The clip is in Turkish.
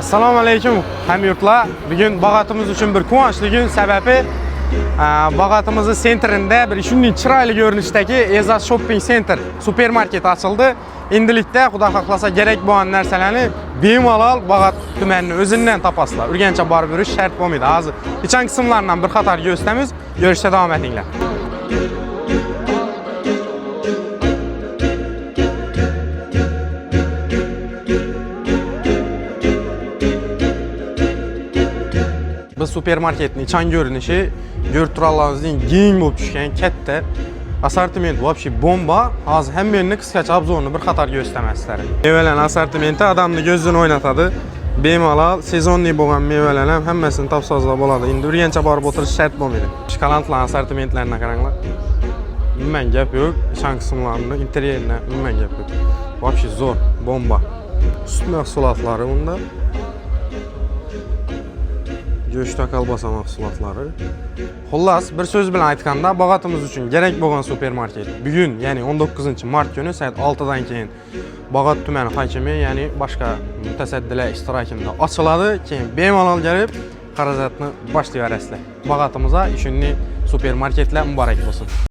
Assalomu alaykum hamyurtlar. Bugun Bag'atimiz uchun bir quvonchli kun. Sababi Bag'atimiz sentrida bir shunday chiroyli ko'rinishdagi Ezas Shopping Center supermarket ochildi. Endilikda xudo xohlasa kerak bo'lgan narsalarni bemalol Bag'at tumanining o'zidan topasizlar. Urgancha borib yurish shart bo'lmaydi. Hozir ichan qismlardan bir qator ko'rsatamiz. Ko'rishda davom etinglar. Bu supermarketning chan ko'rinishi ko'rib turganlaringizning keng bo'lib tushgan katta assortiment вообще bomba. Hozir hammaning qisqacha obzorini bir qator ko'rsataman sizlarga. Mevalar assortimenti odamni ko'zini o'ynatadi. Bemalol sezonlik bo'lgan mevalar ham hammasini topsozlab bo'ladi. Endi urgancha borib o'tirish shart bo'lmaydi. Shokoladlar assortimentlarini qaranglar. Umuman gap yo'q. Shan qismlarni, interyerini umuman gap yo'q. Вообще zo'r, bomba. Sut mahsulotlari unda. Go'sht kolbasa mahsulotlari. Xullas, bir so'z bilan aytganda, Bag'atimiz uchun kerak bo'lgan supermarket bugun, ya'ni 19-mart kuni soat 6 dan keyin Bag'at tumani hokimi, ya'ni boshqa mutasaddilar ishtirokida ochiladi. Keyin bemalol kelib xarajatni boshlayverasizlar. Bag'atimizga shunday supermarketlar muborak bo'lsin.